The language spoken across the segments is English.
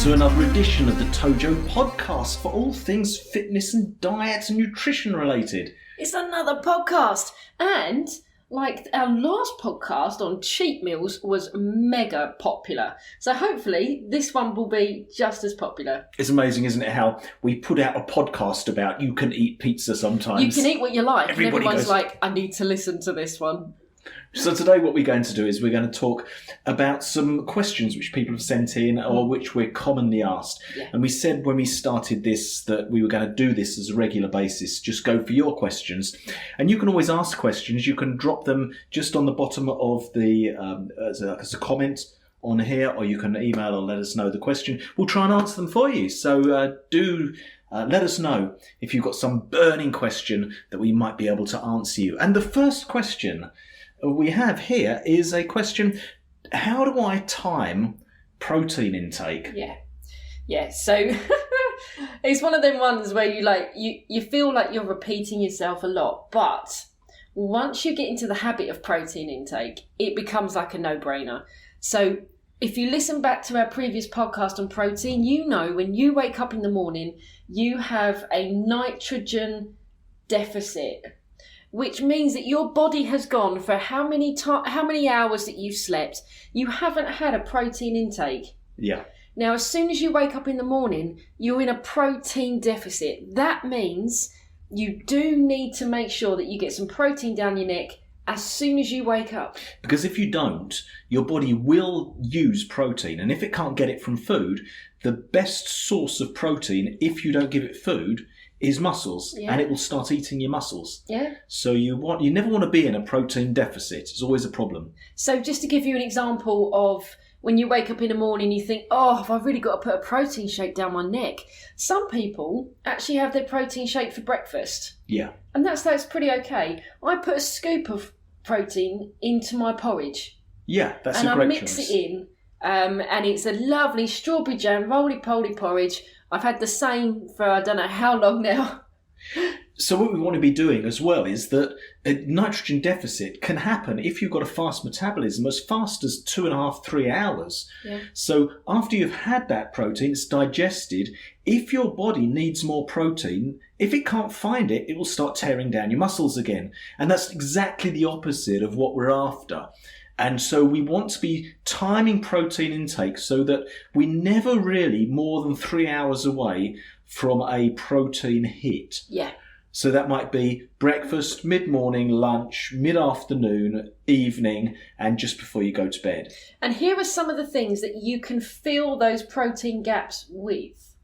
to another edition of the Tojo podcast for all things fitness and diet and nutrition related. It's another podcast, and like our last podcast on cheat meals was mega popular. So hopefully this one will be just as popular. It's amazing, isn't it, how we put out a podcast about you can eat pizza sometimes. You can eat what you like. Everybody and everyone's goes, like, I need to listen to this one. So today what we're going to do is we're going to talk about some questions which people have sent in or which we're commonly asked. Yeah. And we said when we started this that we were going to do this as a regular basis. Just go for your questions. And you can always ask questions. You can drop them just on the bottom of the as a comment on here, or you can email or let us know the question. We'll try and answer them for you. So do let us know if you've got some burning question that we might be able to answer you. And the first question we have here is a question: how do I time protein intake? Yeah. So it's one of them ones where you feel like you're repeating yourself a lot, but once you get into the habit of protein intake, it becomes like a no-brainer. So if you listen back to our previous podcast on protein, you know when you wake up in the morning, you have a nitrogen deficit, which means that your body has gone for how many hours that you've slept, you haven't had a protein intake. Yeah. Now, as soon as you wake up in the morning, you're in a protein deficit. That means you do need to make sure that you get some protein down your neck as soon as you wake up. Because if you don't, your body will use protein. And if it can't get it from food, the best source of protein, if you don't give it food, is muscles, and it will start eating your muscles. Yeah. So you never want to be in a protein deficit. It's always a problem. So just to give you an example of when you wake up in the morning, you think, oh, have I really got to put a protein shake down my neck? Some people actually have their protein shake for breakfast. Yeah. And that's pretty okay. I put a scoop of protein into my porridge. Yeah, that's a great choice. And I mix it in, and it's a lovely strawberry jam, roly-poly porridge. I've had the same for I don't know how long now. So what we want to be doing as well is that a nitrogen deficit can happen if you've got a fast metabolism as fast as 2.5-3 hours. Yeah. So after you've had that protein, it's digested. If your body needs more protein, if it can't find it, it will start tearing down your muscles again. And that's exactly the opposite of what we're after. And so we want to be timing protein intake so that we're never really more than 3 hours away from a protein hit. Yeah. So that might be breakfast, mid-morning, lunch, mid-afternoon, evening, and just before you go to bed. And here are some of the things that you can fill those protein gaps with.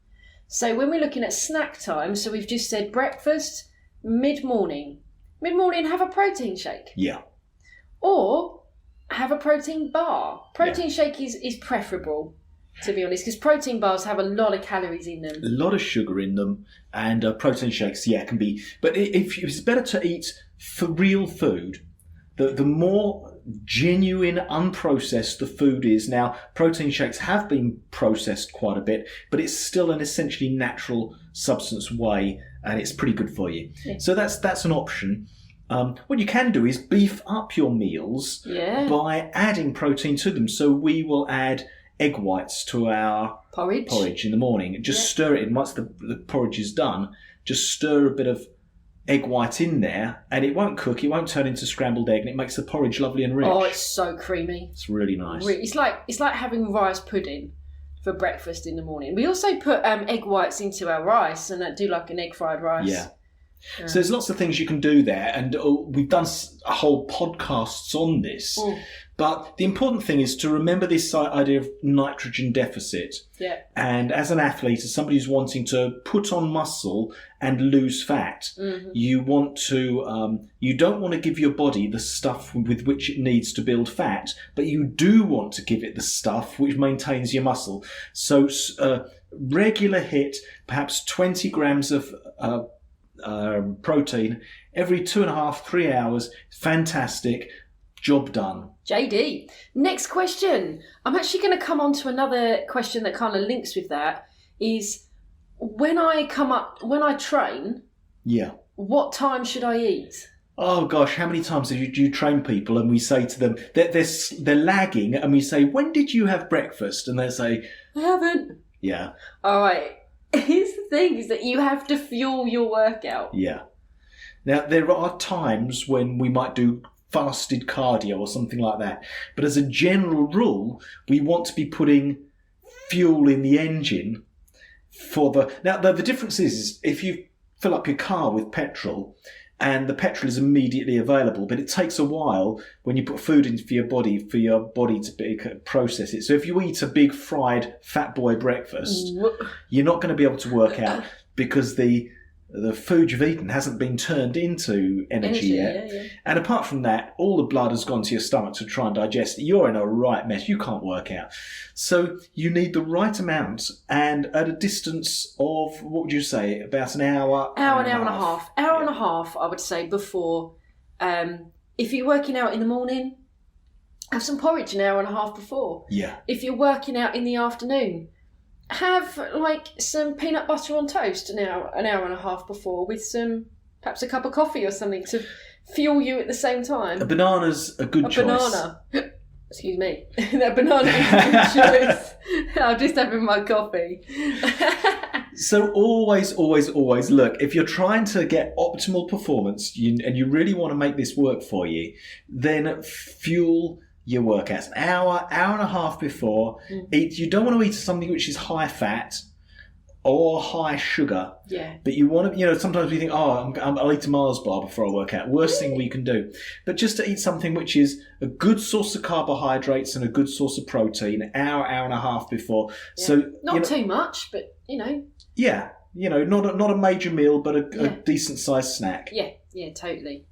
So when we're looking at snack time, so we've just said breakfast, mid-morning. Mid-morning, have a protein shake. Yeah. Or have a protein bar. Protein shake is preferable, to be honest, because protein bars have a lot of calories in them. A lot of sugar in them, and protein shakes, can be. But it's better to eat for real food. The more genuine, unprocessed the food is. Now, protein shakes have been processed quite a bit, but it's still an essentially natural substance whey, and it's pretty good for you. Yeah. So that's an option. What you can do is beef up your meals by adding protein to them. So we will add egg whites to our porridge in the morning. Just stir it in. Once the porridge is done, just stir a bit of egg white in there, and it won't cook. It won't turn into scrambled egg, and it makes the porridge lovely and rich. Oh, it's so creamy. It's really nice. It's like having rice pudding for breakfast in the morning. We also put egg whites into our rice and do like an egg fried rice. Yeah. So there's lots of things you can do there, and we've done a whole podcasts on this. But the important thing is to remember this idea of nitrogen deficit. Yeah. And as an athlete, as somebody who's wanting to put on muscle and lose fat, you want to, you don't want to give your body the stuff with which it needs to build fat, but you do want to give it the stuff which maintains your muscle. So regular hit, perhaps 20 grams of protein every 2.5-3 hours. Fantastic. Job done. JD. Next question. I'm actually going to come on to another question that kind of links with that. Is when I train, what time should I eat? Oh gosh, how many times do you train people and we say to them, they're lagging, and we say, when did you have breakfast? And they say, I haven't. Yeah. All right. Here's the thing: is that you have to fuel your workout. Yeah. Now, there are times when we might do fasted cardio or something like that. But as a general rule, we want to be putting fuel in the engine for the... Now, the difference is if you fill up your car with petrol and the petrol is immediately available, but it takes a while when you put food into your body to process it. So if you eat a big fried fat boy breakfast, you're not going to be able to work out because the food you've eaten hasn't been turned into energy yet. Yeah. And apart from that, all the blood has gone to your stomach to try and digest it. You're in a right mess. You can't work out. So you need the right amount and at a distance of, what would you say, about an hour? Hour and a half. Hour and a half, I would say, before. If you're working out in the morning, have some porridge an hour and a half before. Yeah. If you're working out in the afternoon, have like some peanut butter on toast an hour and a half before with perhaps a cup of coffee or something to fuel you at the same time. A banana's a good choice. Banana. Excuse me. That banana is a good choice. I'm just having my coffee. So always look, if you're trying to get optimal performance and you really want to make this work for you, then fuel your workouts. An hour and a half before. You don't want to eat something which is high fat or high sugar. Yeah. But you want to, sometimes we think, I'll eat a Mars bar before I work out. Worst thing we can do. But just to eat something which is a good source of carbohydrates and a good source of protein, an hour and a half before. Yeah. So not too much, but Yeah. Not a major meal, but a decent sized snack. Yeah, totally.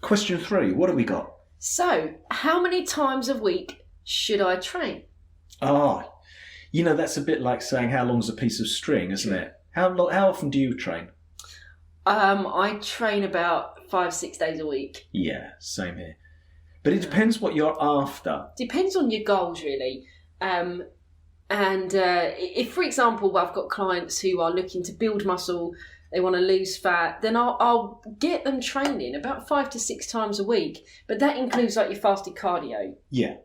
Question 3, what have we got? So, how many times a week should I train? That's a bit like saying how long's a piece of string, isn't it? How often do you train? I train about 5-6 days a week. Yeah, same here. But it depends what you're after. Depends on your goals, really. If, for example, I've got clients who are looking to build muscle, they want to lose fat, then I'll get them training about 5 to 6 times a week. But that includes like your fasted cardio. Yeah.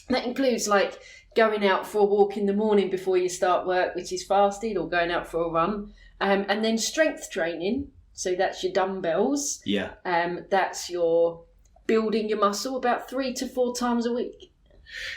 That includes like going out for a walk in the morning before you start work, which is fasted, or going out for a run. And then strength training. So that's your dumbbells. Yeah. That's your building your muscle about 3 to 4 times a week.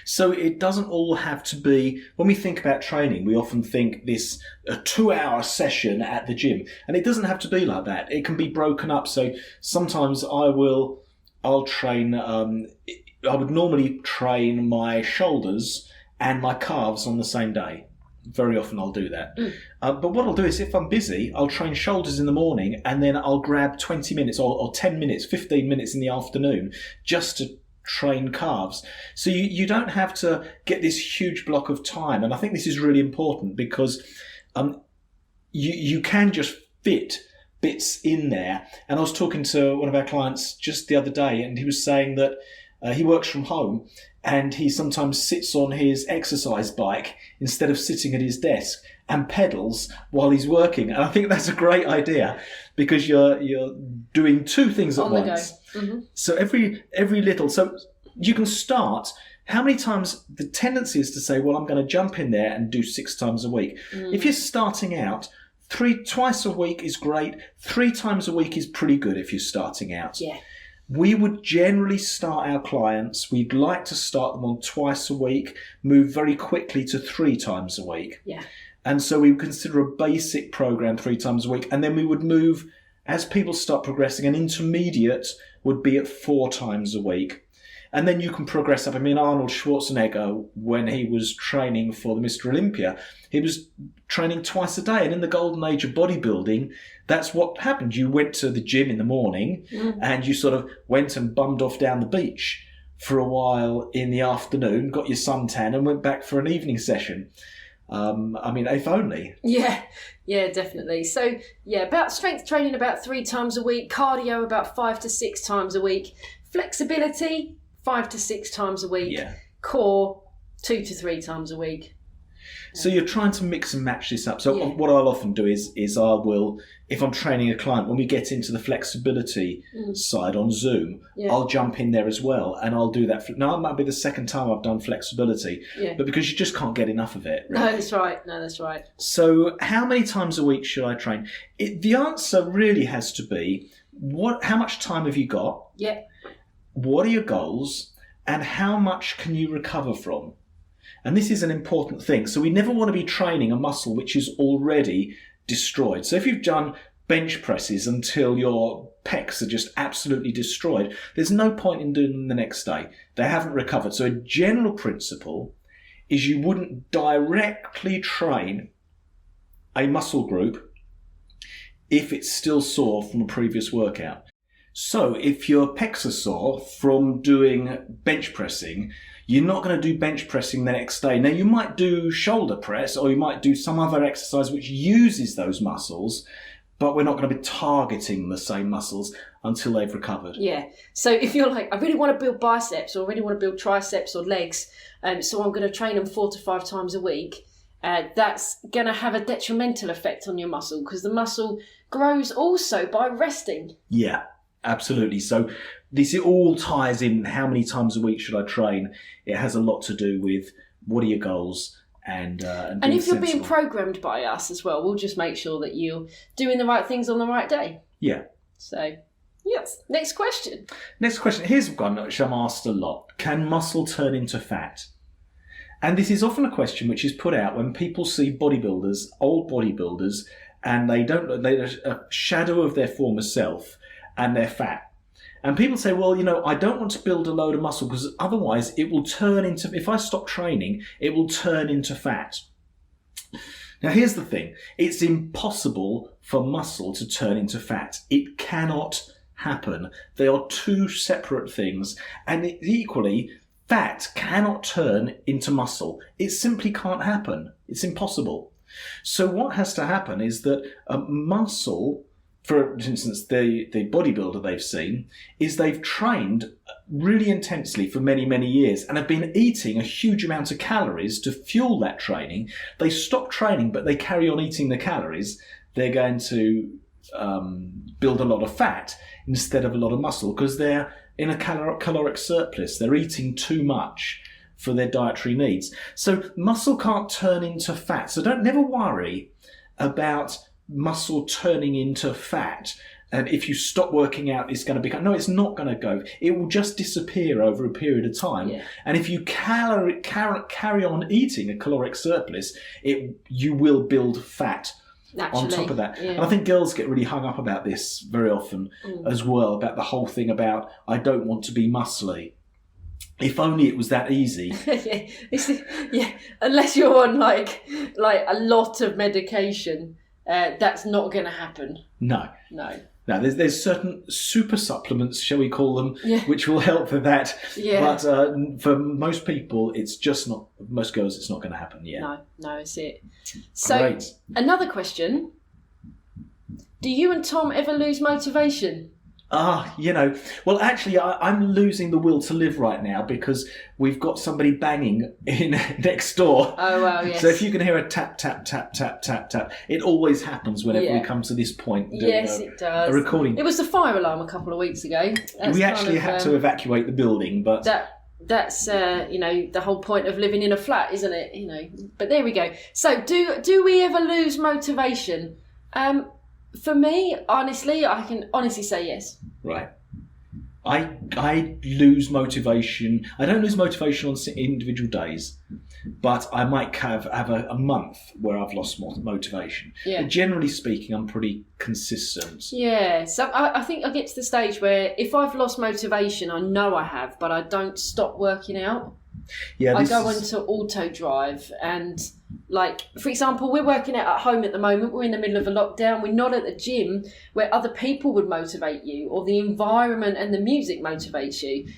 So it doesn't all have to be, when we think about training, we often think this a 2-hour session at the gym. And it doesn't have to be like that. It can be broken up. So sometimes I'll train, I would normally train my shoulders and my calves on the same day. Very often I'll do that. But what I'll do is if I'm busy, I'll train shoulders in the morning and then I'll grab 20 minutes or 10 minutes, 15 minutes in the afternoon just to train calves. So you don't have to get this huge block of time. And I think this is really important because you can just fit bits in there. And I was talking to one of our clients just the other day and he was saying that he works from home and he sometimes sits on his exercise bike instead of sitting at his desk and pedals while he's working. And I think that's a great idea because you're doing 2 things at once. Mm-hmm. So every little, so you can start. How many times the tendency is to say, well, I'm going to jump in there and do 6 times a week. If you're starting out, twice a week is great. 3 times a week is pretty good if you're starting out. Yeah. We would generally start our clients, we'd like to start them on twice a week, move very quickly to 3 times a week. Yeah. And so we would consider a basic program 3 times a week. And then we would move, as people start progressing, an intermediate would be at 4 times a week. And then you can progress up. I mean, Arnold Schwarzenegger, when he was training for the Mr. Olympia, he was training twice a day. And in the golden age of bodybuilding, that's what happened. You went to the gym in the morning and you sort of went and bummed off down the beach for a while in the afternoon, got your suntan and went back for an evening session. I mean, if only. Yeah, definitely. So, about strength training about 3 times a week, cardio about 5 to 6 times a week, flexibility 5 to 6 times a week, core 2 to 3 times a week. So you're trying to mix and match this up. So Yeah. what I'll often do is I will, if I'm training a client, when we get into the flexibility side on Zoom, I'll jump in there as well, and I'll do that. Now, it might be the second time I've done flexibility, but because you just can't get enough of it. Really. No, that's right. So how many times a week should I train? The answer really has to be, how much time have you got? Yeah. What are your goals? And how much can you recover from? And this is an important thing. So we never want to be training a muscle which is already destroyed. So if you've done bench presses until your pecs are just absolutely destroyed, there's no point in doing them the next day. They haven't recovered. So a general principle is you wouldn't directly train a muscle group if it's still sore from a previous workout. So if your pecs are sore from doing bench pressing, you're not going to do bench pressing the next day. Now, you might do shoulder press, or you might do some other exercise which uses those muscles, but we're not going to be targeting the same muscles until they've recovered. Yeah. So if you're like, I really want to build biceps, or I really want to build triceps or legs, so I'm going to train them 4 to 5 times a week, that's going to have a detrimental effect on your muscle, because the muscle grows also by resting. Yeah. Absolutely. So this all ties in. How many times a week should I train? It has a lot to do with what are your goals and if you're being programmed by us as well, we'll just make sure that you're doing the right things on the right day. Yeah. So, yes. Next question. Next question. Here's one which I'm asked a lot. Can muscle turn into fat? And this is often a question which is put out when people see bodybuilders, old bodybuilders, and they're a shadow of their former self, and they're fat. And people say, well, I don't want to build a load of muscle because otherwise it will turn into, if I stop training, it will turn into fat. Now, here's the thing. It's impossible for muscle to turn into fat. It cannot happen. They are two separate things. And equally, fat cannot turn into muscle. It simply can't happen. It's impossible. So what has to happen is that muscle, for instance, the bodybuilder they've seen, is they've trained really intensely for many, many years and have been eating a huge amount of calories to fuel that training. They stop training, but they carry on eating the calories. They're going to build a lot of fat instead of a lot of muscle because they're in a caloric surplus. They're eating too much for their dietary needs. So muscle can't turn into fat. So never worry about muscle turning into fat, and if you stop working out it's going to become, no, it's not going to go, it will just disappear over a period of time. And if you carry on eating a caloric surplus, you will build fat naturally on top of that. And I think girls get really hung up about this very often as well, about the whole thing about I don't want to be muscly. If only it was that easy. Unless you're on like a lot of medication, that's not going to happen. No. There's certain super supplements, shall we call them, which will help with that. But for most people, it's just not. Most girls, it's not going to happen. No, that's it. So another question: do you and Tom ever lose motivation? Well, actually, I'm losing the will to live right now because we've got somebody banging in next door. Oh, wow, yes. So if you can hear a tap, tap, tap, tap, tap, tap, it always happens whenever we come to this point. Yes, it does. A recording. It was the fire alarm a couple of weeks ago. We actually had to evacuate the building, but... That's the whole point of living in a flat, isn't it? But there we go. So do we ever lose motivation? For me, honestly, I can honestly say yes. Right. I lose motivation. I don't lose motivation on individual days, but I might have a month where I've lost more motivation. But generally speaking, I'm pretty consistent. Yeah. So I think I get to the stage where if I've lost motivation, I know I have, but I don't stop working out. I go into auto drive and, for example, we're working out at home at the moment. We're in the middle of a lockdown. We're not at the gym where other people would motivate you or the environment and the music motivates you.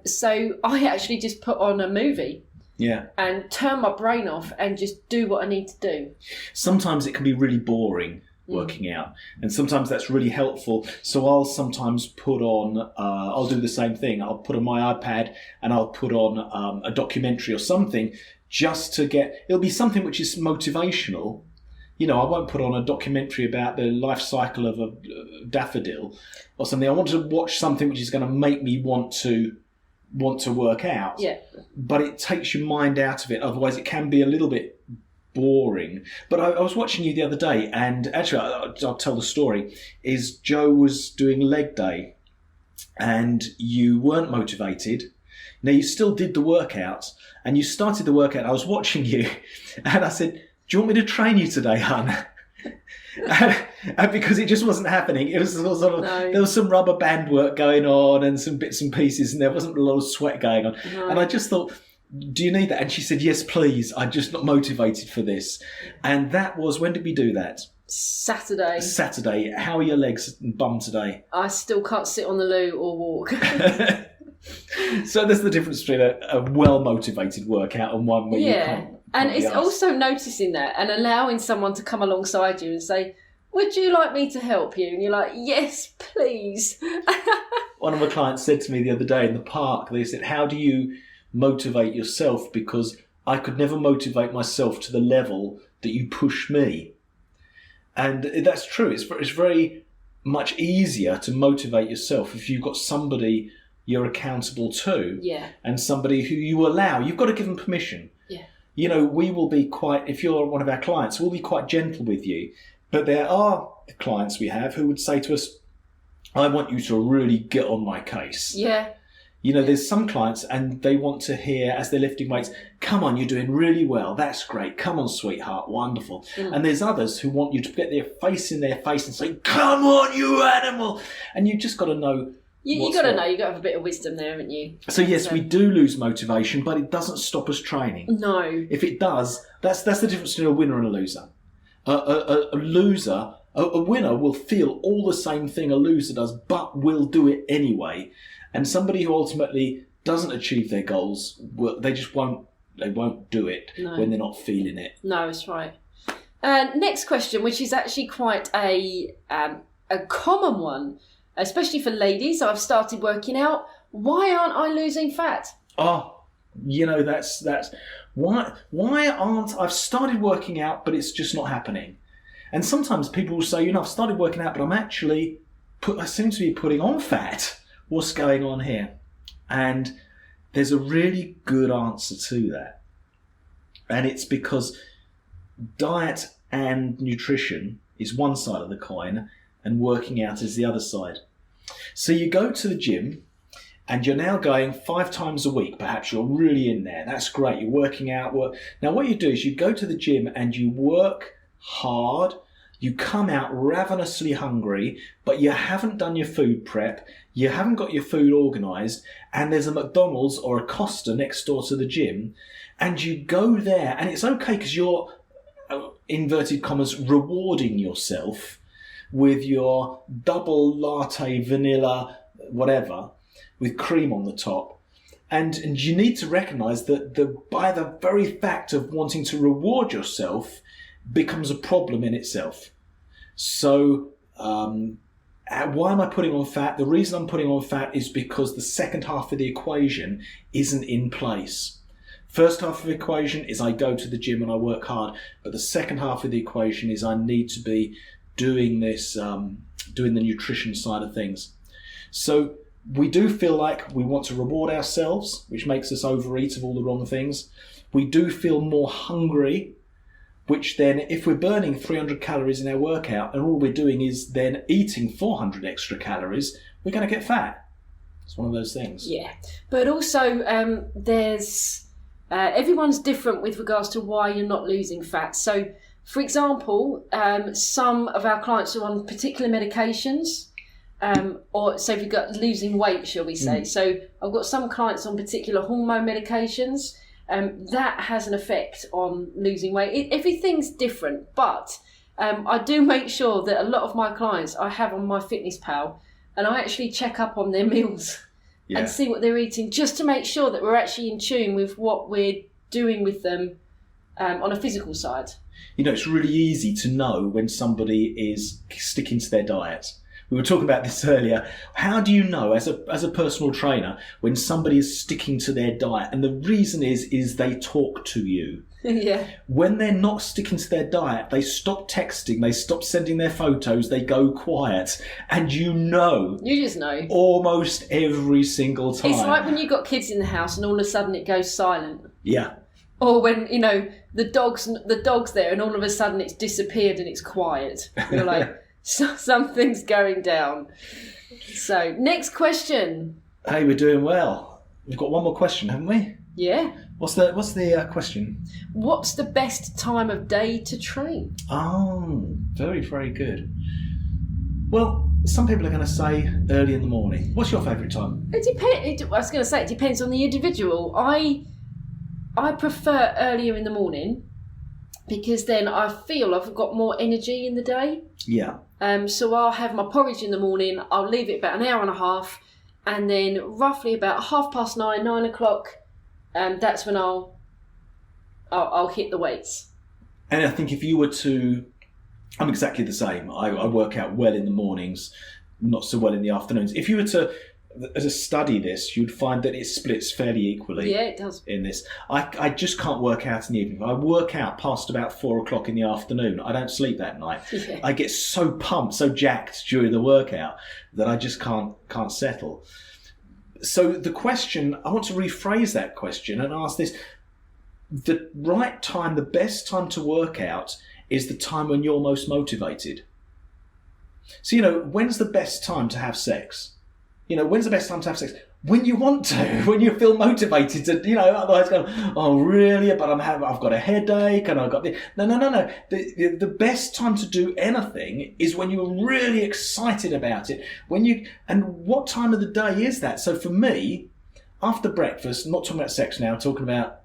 So I actually just put on a movie. And turn my brain off and just do what I need to do. Sometimes it can be really boring working out, and sometimes that's really helpful. So I'll sometimes put on I'll do the same thing. I'll put on my iPad and I'll put on a documentary or something just to it'll be something which is motivational. You know, I won't put on a documentary about the life cycle of a daffodil or something. I want to watch something which is going to make me want to work out. Yeah. But it takes your mind out of it. Otherwise, it can be a little bit boring. But I was watching you the other day, and actually, I'll tell the story. Is Joe was doing leg day, and you weren't motivated. Now, you still did the workout, and you started the workout. I was watching you, and I said, "Do you want me to train you today, hun?" And because it just wasn't happening. It was sort of There was some rubber band work going on and some bits and pieces, and there wasn't a lot of sweat going on. No. And I just thought, "Do you need that?" And she said, "Yes, please. I'm just not motivated for this." And that was, when did we do that? Saturday. How are your legs and bum today? I still can't sit on the loo or walk. So there's the difference between a well-motivated workout and one where you can't. And it's also noticing that and allowing someone to come alongside you and say, "Would you like me to help you?" And you're like, "Yes, please." One of my clients said to me the other day in the park, they said, "How do you motivate yourself? Because I could never motivate myself to the level that you push me." And that's true. It's very much easier to motivate yourself if you've got somebody you're accountable to, and somebody who you allow. You've got to give them permission. You know, we will be if you're one of our clients, we'll be quite gentle with you. But there are clients we have who would say to us, "I want you to really get on my case." Yeah. You know, there's some clients and they want to hear, as they're lifting weights, "Come on, you're doing really well. That's great. Come on, sweetheart. Wonderful." And there's others who want you to get their face in their face and say, "Come on, you animal." And you've just got to know. You got to know. You got to have a bit of wisdom there, haven't you? So yes, we do lose motivation, but it doesn't stop us training. No. If it does, that's the difference between a winner and a loser. A loser, a winner will feel all the same thing a loser does, but will do it anyway. And somebody who ultimately doesn't achieve their goals, they just won't. They won't do it when they're not feeling it. No, that's right. Next question, which is actually quite a common one, especially for ladies. I've started working out. Why aren't I losing fat? Oh, you know, that's why aren't I've started working out, but it's just not happening. And sometimes people will say, I've started working out, but I seem to be putting on fat. What's going on here? And there's a really good answer to that. And it's because diet and nutrition is one side of the coin and working out is the other side. So you go to the gym and you're now going 5 times a week. Perhaps you're really in there. That's great. You're working out. Now what you do is you go to the gym and you work hard. You come out ravenously hungry, but you haven't done your food prep. You haven't got your food organised, and there's a McDonald's or a Costa next door to the gym, and you go there, and it's okay because you're, inverted commas, rewarding yourself with your double latte vanilla whatever with cream on the top. And you need to recognise that by the very fact of wanting to reward yourself becomes a problem in itself. So why am I putting on fat? The reason I'm putting on fat is because the second half of the equation isn't in place. First half of the equation is I go to the gym and I work hard, but the second half of the equation is I need to be doing this, doing the nutrition side of things. So we do feel like we want to reward ourselves, which makes us overeat of all the wrong things. We do feel more hungry, which then, if we're burning 300 calories in our workout and all we're doing is then eating 400 extra calories, we're going to get fat. It's one of those things. Yeah, but also there's everyone's different with regards to why you're not losing fat. So, for example, some of our clients are on particular medications. Or so if you've got losing weight, shall we say. So I've got some clients on particular hormone medications. That has an effect on losing weight. Everything's different, but I do make sure that a lot of my clients I have on my Fitness Pal, and I actually check up on their meals and see what they're eating, just to make sure that we're actually in tune with what we're doing with them on a physical side. It's really easy to know when somebody is sticking to their diet. We were talking about this earlier. How do you know, as a personal trainer, when somebody is sticking to their diet? And the reason is they talk to you. Yeah. When they're not sticking to their diet, they stop texting, they stop sending their photos, they go quiet. And you just know. Almost every single time. It's like when you've got kids in the house and all of a sudden it goes silent. Yeah. Or when, the dog's there and all of a sudden it's disappeared and it's quiet. You're like, something's going down. So, next question. Hey, we're doing well. We've got one more question, haven't we? Yeah. What's the question? What's the best time of day to train? Oh, very, very good. Well, some people are going to say early in the morning. What's your favourite time? It depends. I was going to say it depends on the individual. I prefer earlier in the morning because then I feel I've got more energy in the day. Yeah. So I'll have my porridge in the morning. I'll leave it about an hour and a half, and then roughly about 9:30, 9 o'clock. That's when I'll hit the weights. And I think if you were to, I'm exactly the same. I work out well in the mornings, not so well in the afternoons. If you were to study this, you'd find that it splits fairly equally. Yeah, it does. In this, I just can't work out in the evening. If I work out past about 4 o'clock in the afternoon, I don't sleep that night. Yeah. I get so pumped, so jacked during the workout that I just can't settle. So the question, I want to rephrase that question and ask this. The right time, the best time to work out is the time when you're most motivated. So, when's the best time to have sex? When's the best time to have sex? When you want to, when you feel motivated to, otherwise going, oh really? But I've got a headache and I've got the no. The best time to do anything is when you're really excited about it. And what time of the day is that? So for me, after breakfast, I'm not talking about sex now, I'm talking about,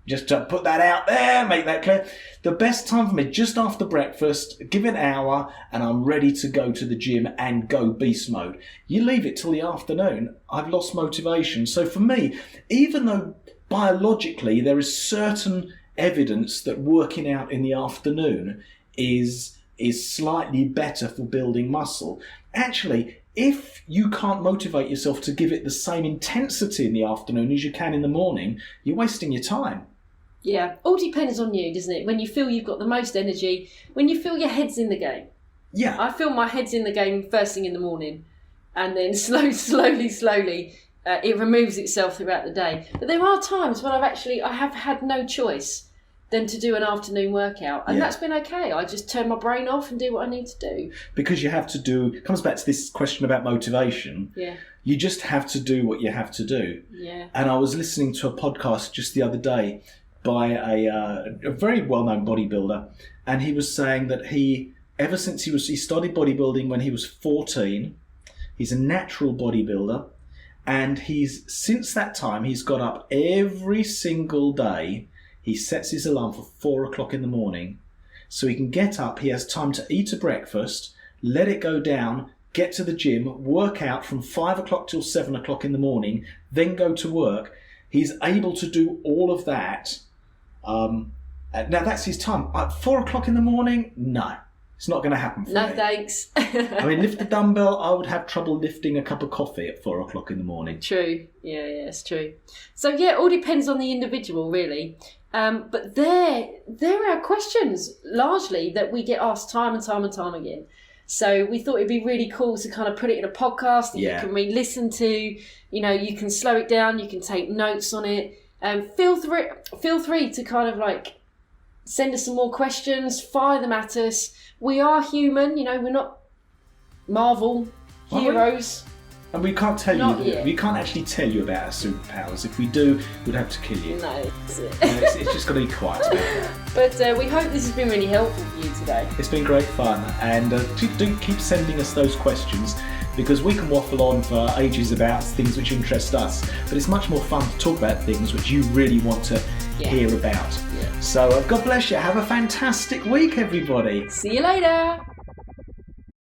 just to put that out there, make that clear. The best time for me, just after breakfast, give it an hour, and I'm ready to go to the gym and go beast mode. You leave it till the afternoon, I've lost motivation. So for me, even though biologically there is certain evidence that working out in the afternoon is slightly better for building muscle, actually, if you can't motivate yourself to give it the same intensity in the afternoon as you can in the morning, you're wasting your time. Yeah, all depends on you, doesn't it? When you feel you've got the most energy, when you feel your head's in the game. Yeah. I feel my head's in the game first thing in the morning, and then slowly, it removes itself throughout the day. But there are times when I have had no choice than to do an afternoon workout, and that's been okay. I just turn my brain off and do what I need to do. Because you have to do, it comes back to this question about motivation. Yeah. You just have to do what you have to do. Yeah. And I was listening to a podcast just the other day by a very well-known bodybuilder, and he was saying that ever since he started bodybuilding when he was 14, he's a natural bodybuilder, and since that time he's got up every single day. He sets his alarm for 4 o'clock in the morning so he can get up, he has time to eat a breakfast, let it go down, get to the gym, work out from 5 o'clock till 7 o'clock in the morning, then go to work. He's able to do all of that. Now that's his time. At 4 o'clock in the morning, no. It's not going to happen for me. No thanks. Lift the dumbbell, I would have trouble lifting a cup of coffee at 4 o'clock in the morning. True. Yeah, it's true. So yeah, it all depends on the individual, really. But there are questions largely that we get asked time and time again. So we thought it'd be really cool to kind of put it in a podcast that you can re-listen to. You can slow it down, you can take notes on it. Feel free to kind of send us some more questions, fire them at us. We are human, we're not Marvel heroes. And we can't we can't actually tell you about our superpowers. If we do, we'd have to kill you. No, that's it. It's just got to be quiet about that. But we hope this has been really helpful for you today. It's been great fun, and do keep sending us those questions, because we can waffle on for ages about things which interest us, but it's much more fun to talk about things which you really want to hear about. Yeah. So God bless you. Have a fantastic week, everybody. See you later.